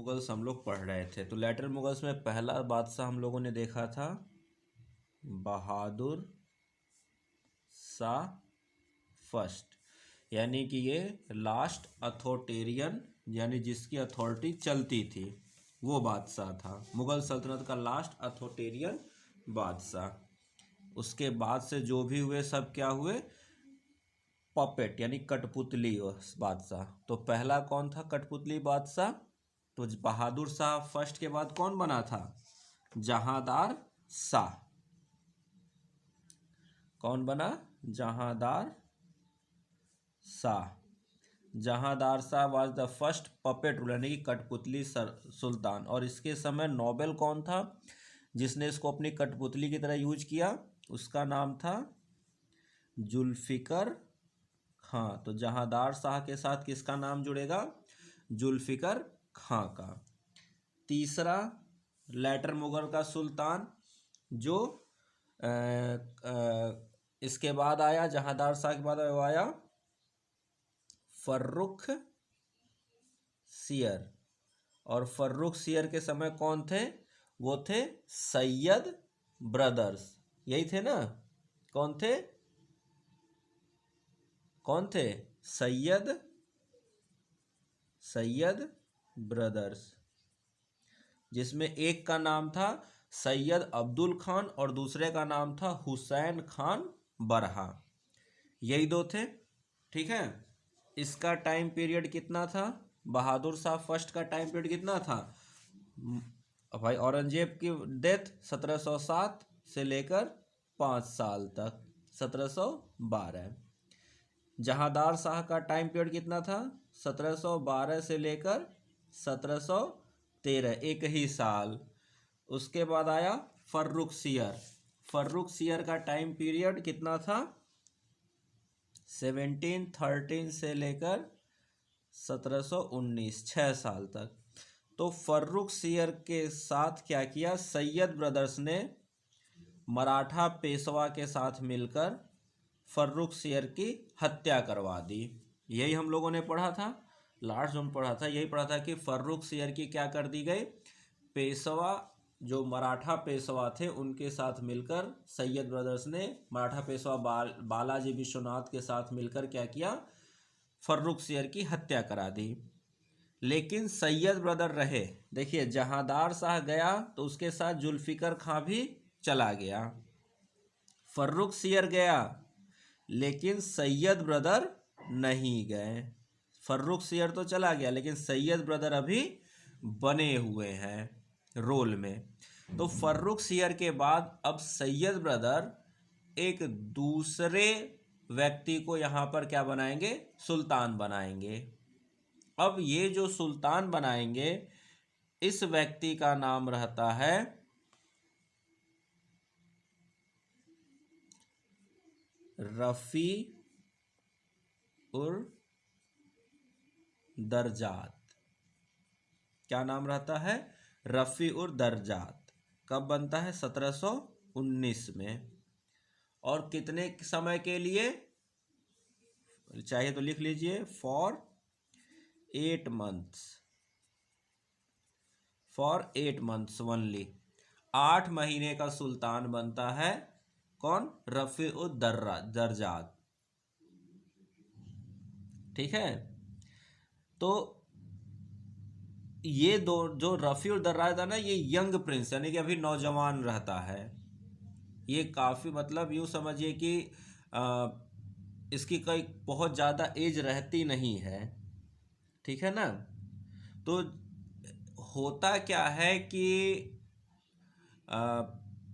Mughals हम लोग पढ़ रहे थे। तो लेटर मुगल्स में पहला बादशाह हम लोगों ने देखा था बहादुर शाह फर्स्ट, यानी कि ये लास्ट अथॉरिटेरियन, यानी जिसकी अथॉरिटी चलती थी, वो बादशाह था। मुगल सल्तनत का लास्ट अथॉरिटेरियन बादशाह। उसके बाद से जो भी हुए सब क्या हुए, पपेट यानी कठपुतली बादशाह। तो पहला कौन था कठपुतली बादशाह, तो बहादुर शाह फर्स्ट के बाद कौन बना था, जहांदार शाह। कौन बना, Jahandar Shah. Jahandar Shah was the first puppet ruler, यानी कि कठपुतली सुल्तान। और इसके समय नोबेल कौन था जिसने इसको अपनी कठपुतली की तरह यूज किया, उसका नाम था जुल्फिकर खां। तो जहांदार शाह के साथ किसका नाम जुड़ेगा, जुल्फिकर खां का। तीसरा लेटर मुगल का सुल्तान जो इसके बाद आया, जहांदार शाह के बाद वो आया फर्रुख सियर। और फर्रुख सियर के समय कौन थे, वो थे सैयद ब्रदर्स, यही थे ना, कौन थे, कौन थे, सैयद ब्रदर्स, जिसमें एक का नाम था सैयद अब्दुल खान और दूसरे का नाम था हुसैन खान बरहा, यही दो थे। ठीक है, इसका टाइम पीरियड कितना था, बहादुर शाह फर्स्ट का टाइम पीरियड कितना था भाई, औरंगजेब की डेथ 1707 से लेकर 5 साल तक, 1712। जहांदार शाह का टाइम पीरियड कितना था, 1712 से लेकर 1713, एक ही साल। उसके बाद आया फर्रुख सियर। फर्रुख सियर का टाइम पीरियड कितना था, 1713 से लेकर 1719, 6 साल तक। तो फर्रुख सियर के साथ क्या किया, सैयद ब्रदर्स ने मराठा पेशवा के साथ मिलकर फर्रुख सियर की हत्या करवा दी। यही हम लोगों ने पढ़ा था, लास्ट जो पढ़ा था यही पढ़ा था कि फर्रुख सियर की क्या कर दी गई, पेशवा जो मराठा पेशवा थे उनके साथ मिलकर सैयद ब्रदर्स ने मराठा पेशवा बालाजी विश्वनाथ के साथ मिलकर क्या किया, फर्रुख सियर की हत्या करा दी। लेकिन सैयद ब्रदर रहे। देखिए जहांदार शाह गया तो उसके साथ जुल्फिकर खां भी चला गया, फर्रुख सियर गया लेकिन सैयद ब्रदर नहीं गए। फर्रुख सियर तो चला गया लेकिन सैयद ब्रदर अभी बने हुए हैं रोल में। तो फर्रुख सियर के बाद अब सैयद ब्रदर एक दूसरे व्यक्ति को यहाँ पर क्या बनाएंगे, सुल्तान बनाएंगे। अब ये जो सुल्तान बनाएंगे इस व्यक्ति का नाम रहता है रफ़ी उर दरजात। क्या नाम रहता है, रफ़ी उर दरजात। कब बनता है, 1719 में। और कितने समय के लिए चाहिए तो लिख लीजिए, for 8 months, for 8 months only. 8 महीने का सुल्तान बनता है कौन, रफ़ी उर दरजात। ठीक है, तो ये दो जो रफ़ी उर दर्राज था ना, ये यंग प्रिंस यानी कि अभी नौजवान रहता है। ये काफ़ी मतलब यूँ समझिए कि इसकी कोई बहुत ज़्यादा एज रहती नहीं है। ठीक है ना। तो होता क्या है कि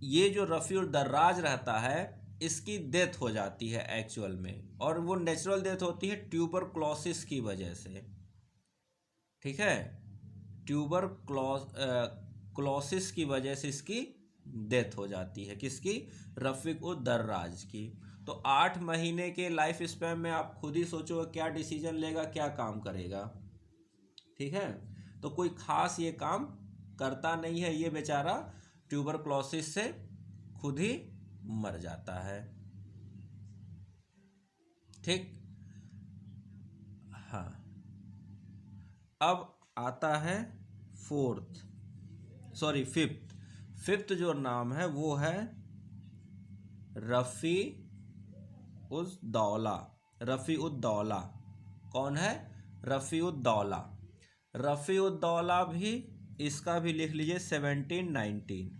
ये जो रफ़ी उर दर्राज रहता है इसकी डेथ हो जाती है एक्चुअल में, और वो नेचुरल डेथ होती है ट्यूबरक्लोसिस की वजह से। ठीक है, क्लोसिस की वजह से इसकी डेथ हो जाती है, किसकी, रफ़ीक उद दर्राज की। तो 8 महीने के लाइफ स्पैन में आप खुद ही सोचो क्या डिसीजन लेगा, क्या काम करेगा। ठीक है, तो कोई खास ये काम करता नहीं है, ये बेचारा ट्यूबरक्लोसिस से खुद ही मर जाता है। ठीक, हाँ। अब आता है फिफ्थ जो नाम है वो है रफ़ी उद दौला। कौन है? रफ़ी उद दौला। रफ़ी उद दौला भी, इसका भी लिख लीजिए 1719।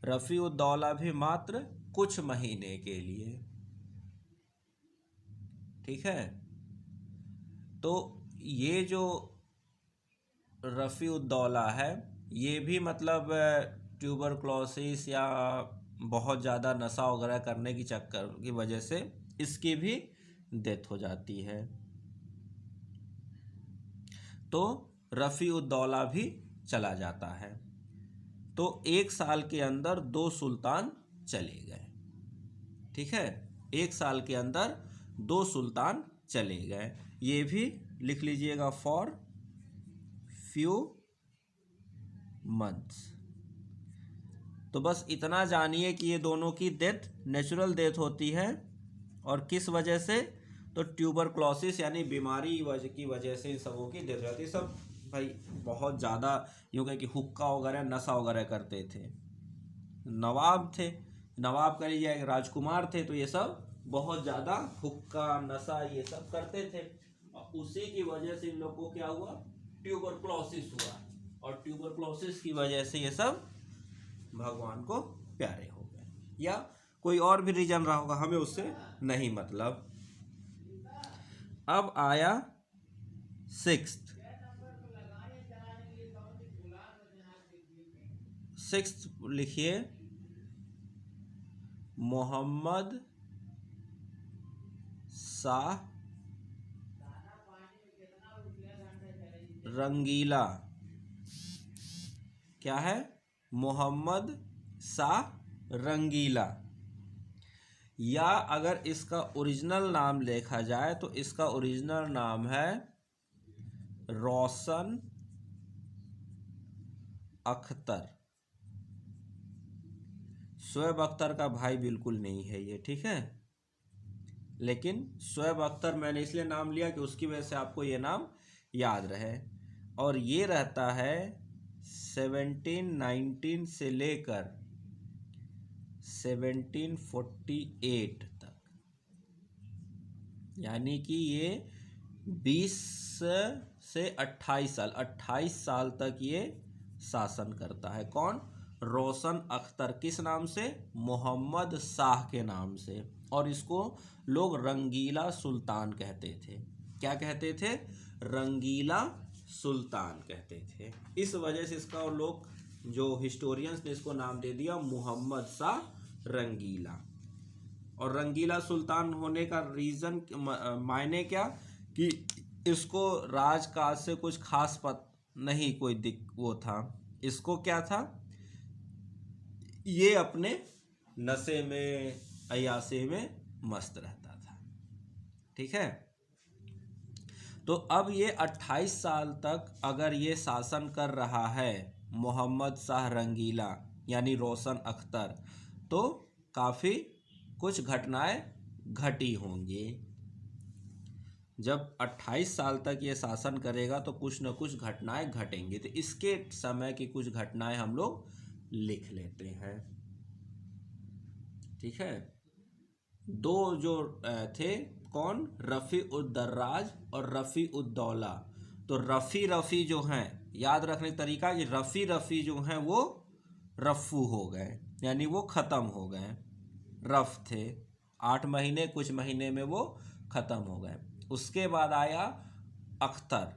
रफ़ी उद दौला भी मात्र कुछ महीने के लिए। ठीक है, तो ये जो रफ़ी उद दौला है ये भी मतलब ट्यूबरक्लोसिस या बहुत ज़्यादा नशा वगैरह करने की चक्कर की वजह से इसकी भी डेथ हो जाती है। तो रफ़ी उद दौला भी चला जाता है। तो 1 साल के अंदर 2 सुल्तान चले गए। ठीक है, 1 साल के अंदर 2 सुल्तान चले गए। ये भी लिख लीजिएगा फॉर फ्यू मंथ्स। तो बस इतना जानिए कि ये दोनों की डेथ नेचुरल डेथ होती है। और किस वजह से? तो ट्यूबरक्लोसिस यानी बीमारी की वजह से इन सबों की डेथ होती है। सब भाई बहुत ज़्यादा यूँ कहें कि हुक्का वगैरह नशा वगैरह करते थे। नवाब थे, नवाब कह लीजिए राजकुमार थे, तो ये सब बहुत ज़्यादा हुक्का नशा ये सब करते थे। और उसी की वजह से इन लोगों को क्या हुआ? ट्यूबरक्लोसिस हुआ। और ट्यूबरक्लोसिस की वजह से ये सब भगवान को प्यारे हो गए, या कोई और भी रीजन रहा होगा, हमें उससे नहीं मतलब। अब आया सिक्स्थ लिखिए, मोहम्मद शाह रंगीला। क्या है? मोहम्मद शाह रंगीला। या अगर इसका ओरिजिनल नाम देखा जाए तो इसका ओरिजिनल नाम है रोशन अख्तर। शोएब अख्तर का भाई बिल्कुल नहीं है ये। ठीक है, लेकिन शोएब अख्तर मैंने इसलिए नाम लिया कि उसकी वजह से आपको ये नाम याद रहे। और ये रहता है 1719 से लेकर 1748 तक, यानी कि ये 20 से 28 साल तक ये शासन करता है। कौन? रोशन अख्तर। किस नाम से? मोहम्मद शाह के नाम से। और इसको लोग रंगीला सुल्तान कहते थे। क्या कहते थे? रंगीला सुल्तान कहते थे। इस वजह से इसका लोग, जो हिस्टोरियंस ने इसको नाम दे दिया मोहम्मद शाह रंगीला। और रंगीला सुल्तान होने का रीज़न मायने क्या? कि इसको राजकाज से कुछ खास नहीं कोई वो था। इसको क्या था? ये अपने नशे में अय्याशी में मस्त रहता था। ठीक है, तो अब ये 28 साल तक अगर ये शासन कर रहा है मोहम्मद शाह रंगीला यानी रोशन अख्तर, तो काफ़ी कुछ घटनाएं घटी होंगी। जब 28 साल तक ये शासन करेगा तो कुछ न कुछ घटनाएं घटेंगी। तो इसके समय की कुछ घटनाएं हम लोग लिख लेते हैं। ठीक है, 2 जो थे, कौन? रफ़ी उद दर्राज और रफ़ी उद दौला। तो रफ़ी जो हैं, याद रखने का तरीका कि रफ़ी जो हैं वो रफ़ू हो गए, यानी वो ख़त्म हो गए। रफ़ थे 8 महीने, कुछ महीने में वो ख़त्म हो गए। उसके बाद आया अख्तर,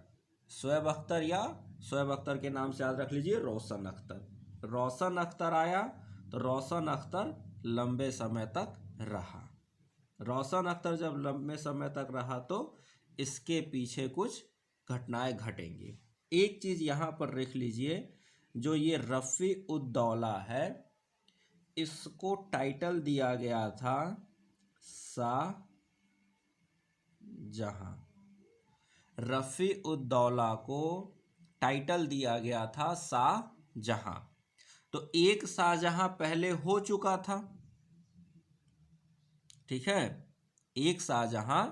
शोएब अख्तर, या शोएब अख्तर के नाम से याद रख लीजिए रोशन अख्तर। रोशन अख्तर आया तो रोशन अख्तर लंबे समय तक रहा। रोशन अख्तर जब लंबे समय तक रहा तो इसके पीछे कुछ घटनाएं घटेंगी। एक चीज़ यहाँ पर लिख लीजिए, जो ये रफ़ी उद दौला है इसको टाइटल दिया गया था शाह जहां। रफ़ी उद दौला को टाइटल दिया गया था शाह जहां। तो एक शाहजहां पहले हो चुका था। ठीक है, एक शाहजहां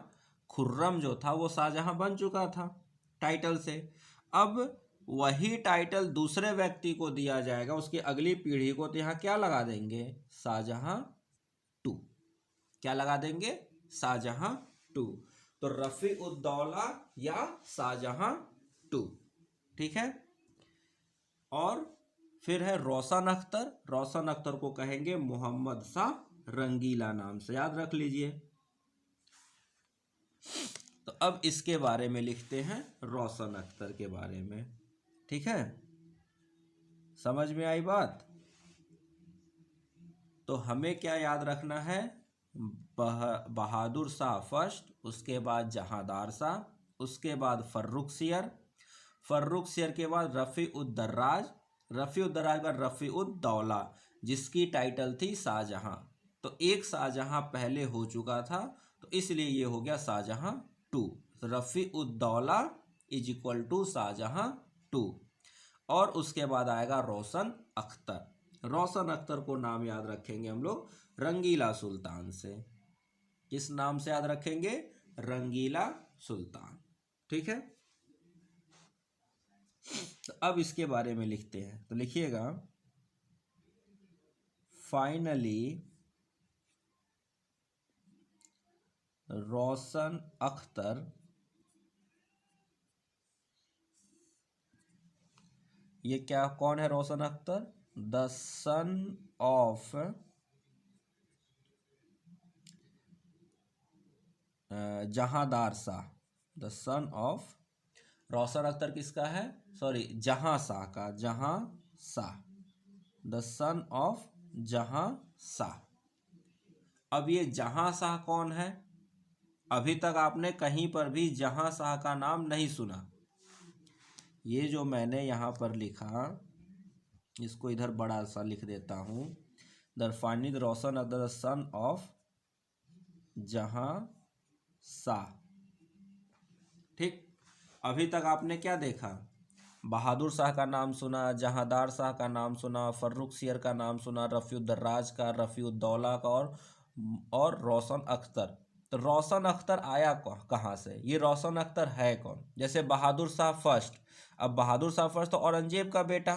खुर्रम जो था वो शाहजहां बन चुका था टाइटल से। अब वही टाइटल दूसरे व्यक्ति को दिया जाएगा, उसकी अगली पीढ़ी को, तो यहाँ क्या लगा देंगे, शाहजहां टू। क्या लगा देंगे, शाहजहां टू। तो रफी उद्दौला या शाहजहां टू। ठीक है। और फिर है रोशन अख्तर। रोशन अख्तर को कहेंगे मोहम्मद शाह रंगीला नाम से, याद रख लीजिए। तो अब इसके बारे में लिखते हैं, रोशन अख्तर के बारे में। ठीक है, समझ में आई बात। तो हमें क्या याद रखना है, बहादुर शाह फर्स्ट, उसके बाद जहांदार शाह, उसके बाद फर्रुख सियर, फर्रुख सियर के बाद रफ़ी उद दर्राज, रफ़ी उद दर्राज का रफ़ी उद दौला, जिसकी टाइटल थी शाहजहां। तो एक शाहजहां पहले हो चुका था, तो इसलिए ये हो गया Shahjahan two. Rafi ud Daula is equal to Shah Jahan two. और उसके बाद आएगा रोशन अख्तर। रोशन अख्तर को नाम याद रखेंगे हम लोग रंगीला सुल्तान से। किस नाम से याद रखेंगे, रंगीला सुल्तान। ठीक है। तो अब इसके बारे में लिखते हैं, तो लिखिएगा, फाइनली रोशन अख्तर ये क्या, कौन है Roshan Akhtar, the son of Jahandar Shah. The son of, Roshan Akhtar किसका है, सॉरी जहां शाह का, जहां Shah, the son of Jahan Shah. अब ये जहां शाह कौन है, अभी तक आपने कहीं पर भी जहां शाह का नाम नहीं सुना। ये जो मैंने यहाँ पर लिखा, इसको इधर बड़ा सा लिख देता हूँ, the finally Roshan Akhtar the son of Jahan Shah. ठीक, अभी तक आपने क्या देखा, बहादुर शाह का नाम सुना, जहांदार शाह का नाम सुना, फर्रुख सियर का नाम सुना, रफ़ीउद्दर्राज का, रफ़ीउद्दौला का, और रोशन अख्तर। तो रोशन अख्तर आया कहाँ से, ये रोशन अख्तर है कौन। जैसे बहादुर शाह फर्स्ट, अब बहादुर शाह फर्स्ट तो औरंगजेब का बेटा,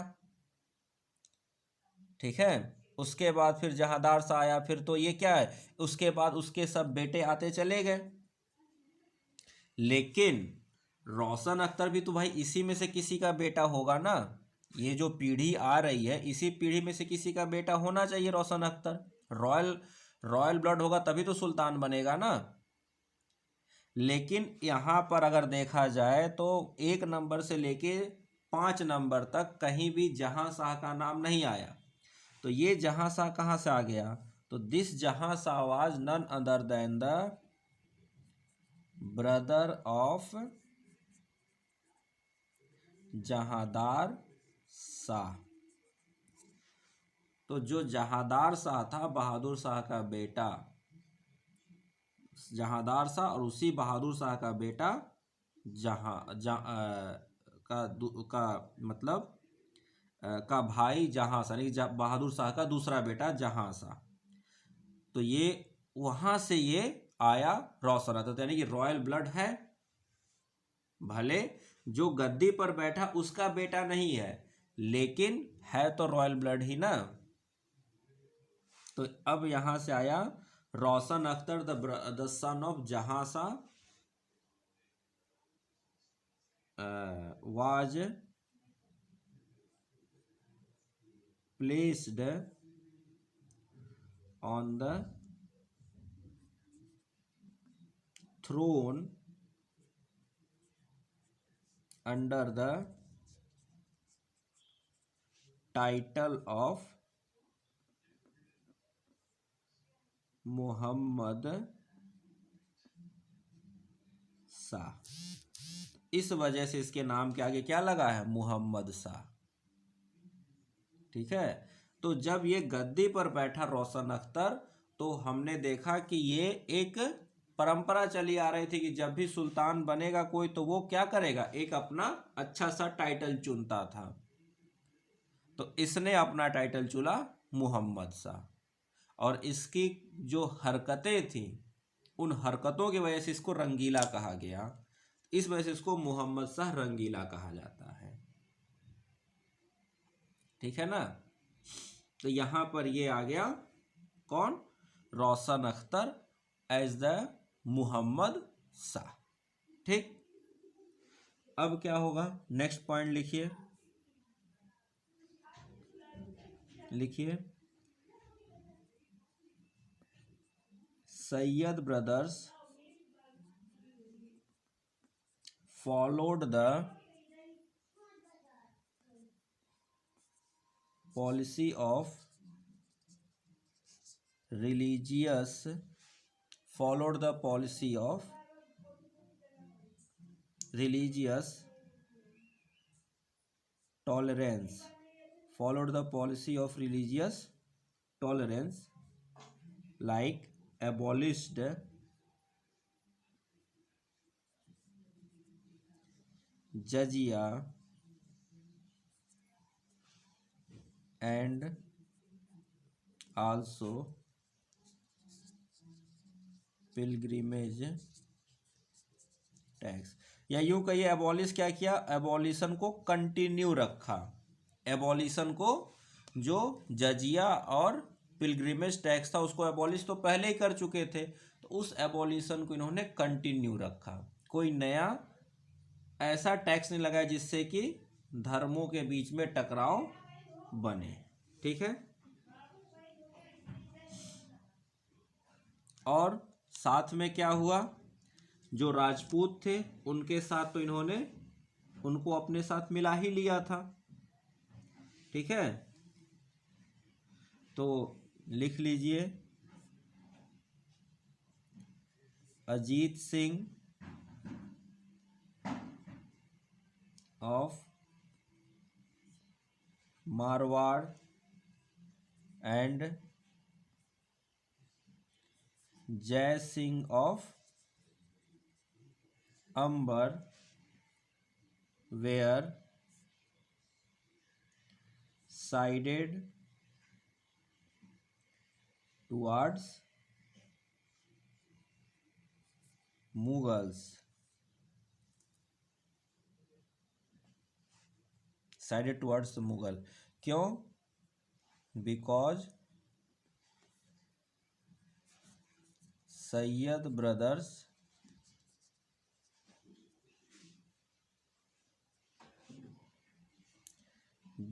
ठीक है। उसके बाद फिर जहांदार शाह आया, फिर तो ये क्या है, उसके बाद उसके सब बेटे आते चले गए। लेकिन रोशन अख्तर भी तो भाई इसी में से किसी का बेटा होगा ना। ये जो पीढ़ी आ रही है, इसी पीढ़ी में से किसी का बेटा होना चाहिए रोशन अख्तर। रॉयल ब्लड होगा तभी तो सुल्तान बनेगा ना। लेकिन यहाँ पर अगर देखा जाए तो 1 नंबर से लेके 5 नंबर तक कहीं भी जहां शाह का नाम नहीं आया। तो ये जहां शाह कहाँ से आ गया, तो this Jahan Shah was none other than the brother of Jahandar Shah. तो जो जहांदार शाह था, बहादुर शाह का बेटा, जहांदार शाह, और उसी बहादुर शाह का बेटा का मतलब का भाई जहां शाह, यानी बहादुर शाह का दूसरा बेटा जहां शाह। तो ये वहां से ये आया रोशन अख्तर, तो यानी कि रॉयल ब्लड है। भले जो गद्दी पर बैठा उसका बेटा नहीं है, लेकिन है तो रॉयल ब्लड ही ना। तो अब यहां से आया Roshan Akhtar the son of Jahan Shah was placed on the throne under the title of Mohammad Shah. इस वजह से इसके नाम के आगे क्या लगा है, मोहम्मद शाह। ठीक है। तो जब ये गद्दी पर बैठा रोशन अख्तर, तो हमने देखा कि ये एक परंपरा चली आ रही थी कि जब भी सुल्तान बनेगा कोई, तो वो क्या करेगा, एक अपना अच्छा सा टाइटल चुनता था। तो इसने अपना टाइटल चुना मोहम्मद शाह, और इसकी जो हरकतें थी, उन हरकतों की वजह से इसको रंगीला कहा गया। इस वजह से इसको मोहम्मद शाह रंगीला कहा जाता है। ठीक है ना। तो यहां पर ये आ गया कौन, रोशन अख्तर एज द मोहम्मद शाह। ठीक, अब क्या होगा, नेक्स्ट पॉइंट लिखिए, लिखिए Syed brothers followed the policy of religious followed the policy of religious tolerance followed the policy of religious tolerance like abolished jizya and also pilgrimage tax, या यूं कहिए एबॉलिश क्या किया, एबॉलिशन को कंटिन्यू रखा। एबॉलिशन को, जो जजिया और पिलग्रिमेज टैक्स था उसको एबॉलिश तो पहले ही कर चुके थे, तो उस एबॉलिशन को इन्होंने कंटिन्यू रखा। कोई नया ऐसा टैक्स नहीं लगाया जिससे कि धर्मों के बीच में टकराव बने। ठीक है, और साथ में क्या हुआ, जो राजपूत थे उनके साथ तो इन्होंने उनको अपने साथ मिला ही लिया था। ठीक है, तो लिख लीजिए Ajit Singh of Marwar and Jai Singh of Amber were sided towards Mughals, sided towards Mughal. क्यों, because Sayyid brothers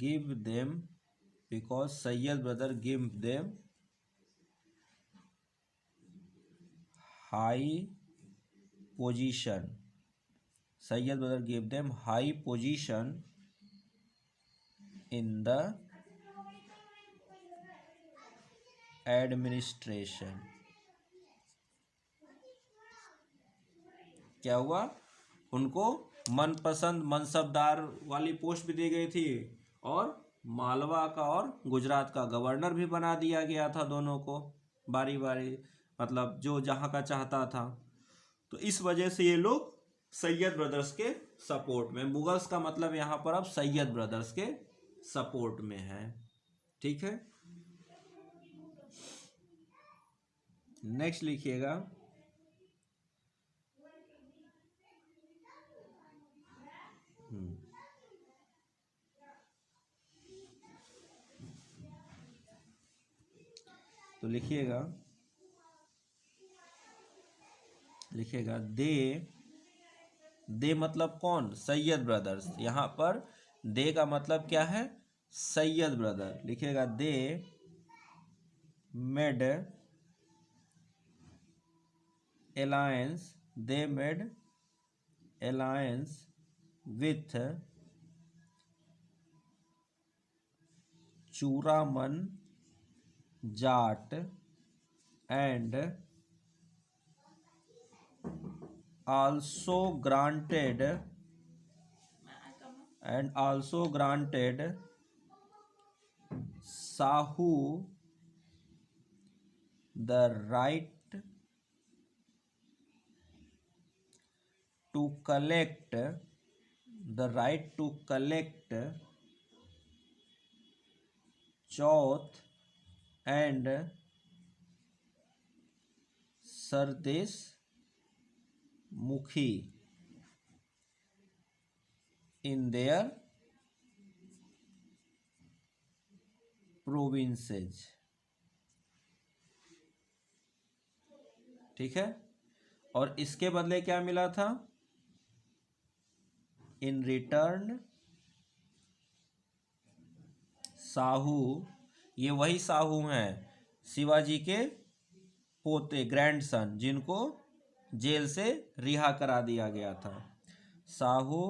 give them, because Sayyid brother give them high position, Sayyid brother gave them high position in the administration। क्या हुआ, उनको मनपसंद मनसबदार वाली पोस्ट भी दी गई थी और मालवा का और गुजरात का गवर्नर भी बना दिया गया था, दोनों को बारी बारी, मतलब जो जहाँ का चाहता था। तो इस वजह से ये लोग सैयद ब्रदर्स के सपोर्ट में, मुगल्स का मतलब यहाँ पर अब सैयद ब्रदर्स के सपोर्ट में है। ठीक है, नेक्स्ट लिखिएगा तो लिखिएगा दे मतलब कौन, सैयद ब्रदर्स। यहाँ पर दे का मतलब क्या है, सैयद ब्रदर। लिखिएगा they made alliance with Churaman Jat and also granted Sahu the right to collect Chauth and Sardesh Mukhi in their provinces. ठीक है, और इसके बदले क्या मिला था? इन रिटर्न साहू, ये वही साहू हैं शिवाजी के पोते, ग्रैंडसन, जिनको जेल से रिहा करा दिया गया था। Sahu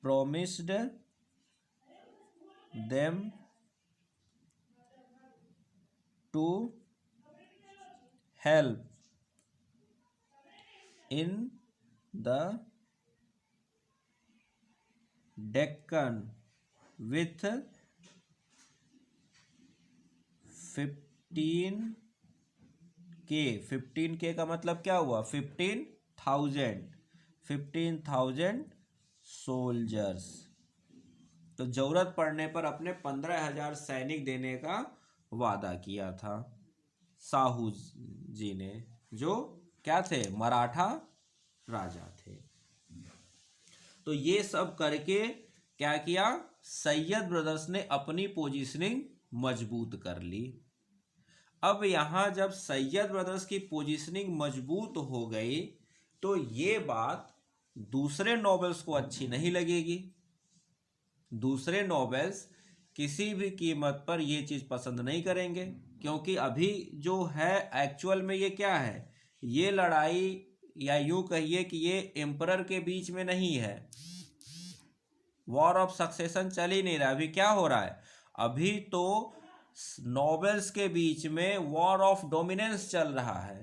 promised them to help in the Deccan with 15K का मतलब क्या हुआ? 15,000 सोल्जर्स। तो जरूरत पड़ने पर अपने 15,000 सैनिक देने का वादा किया था साहू जी ने, जो क्या थे? मराठा राजा थे। तो ये सब करके क्या किया? सैयद ब्रदर्स ने अपनी पोजीशनिंग मजबूत कर ली। अब यहां जब सैयद ब्रदर्स की पोजीशनिंग मजबूत हो गई तो ये बात दूसरे नोबल्स को अच्छी नहीं लगेगी। दूसरे नोबल्स किसी भी कीमत पर ये चीज पसंद नहीं करेंगे, क्योंकि अभी जो है एक्चुअल में ये क्या है? ये लड़ाई, या यूं कहिए कि ये एम्परर के बीच में नहीं है, वॉर ऑफ सक्सेशन चल ही नहीं रहा। अभी क्या हो रहा है? अभी तो नोबल्स के बीच में वॉर ऑफ डोमिनेंस चल रहा है।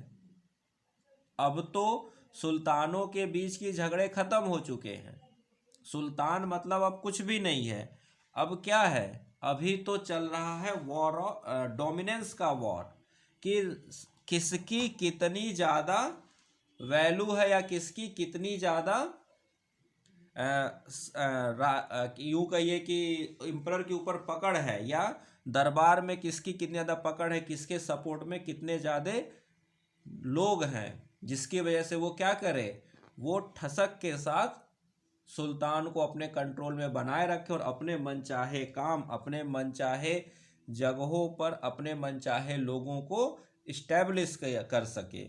अब तो सुल्तानों के बीच की झगड़े खत्म हो चुके हैं। सुल्तान मतलब अब कुछ भी नहीं है। अब क्या है? अभी तो चल रहा है वॉर ऑफ डोमिनेंस का वॉर, कि किसकी कितनी ज़्यादा वैल्यू है या किसकी कितनी ज़्यादा यूं कहिए कि एम्परर के ऊपर पकड़ है, या दरबार में किसकी कितनी ज़्यादा पकड़ है, किसके सपोर्ट में कितने ज़्यादा लोग हैं, जिसकी वजह से वो क्या करे? वो ठसक के साथ सुल्तान को अपने कंट्रोल में बनाए रखे और अपने मनचाहे काम, अपने मनचाहे जगहों पर, अपने मनचाहे लोगों को इस्टेब्लिश कर सके।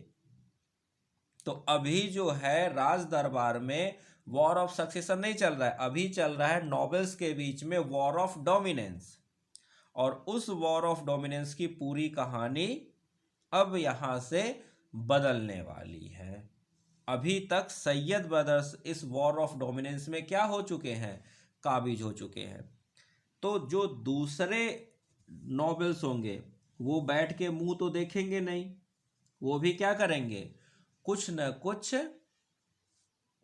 तो अभी जो है राज दरबार में वॉर ऑफ सक्सेशन नहीं चल रहा है, अभी चल रहा है नोबल्स के बीच में वॉर ऑफ डोमिनेंस। और उस वॉर ऑफ डोमिनेंस की पूरी कहानी अब यहां से बदलने वाली है। अभी तक सैयद ब्रदर्स इस वॉर ऑफ डोमिनेंस में क्या हो चुके हैं? काबिज हो चुके हैं। तो जो दूसरे नोबल्स होंगे वो बैठ के मुंह तो देखेंगे नहीं, वो भी क्या करेंगे? कुछ न कुछ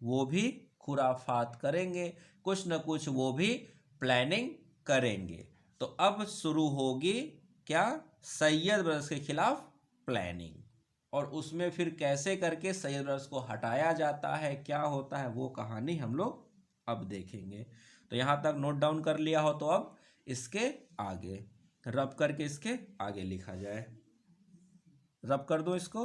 वो भी खुराफात करेंगे, कुछ न कुछ वो भी प्लानिंग करेंगे। तो अब शुरू होगी क्या? सैयद ब्रदर्स के खिलाफ प्लानिंग। और उसमें फिर कैसे करके सैयद ब्रदर्स को हटाया जाता है, क्या होता है, वो कहानी हम लोग अब देखेंगे। तो यहाँ तक नोट डाउन कर लिया हो तो अब इसके आगे रब करके इसके आगे लिखा जाए। रब कर दो इसको।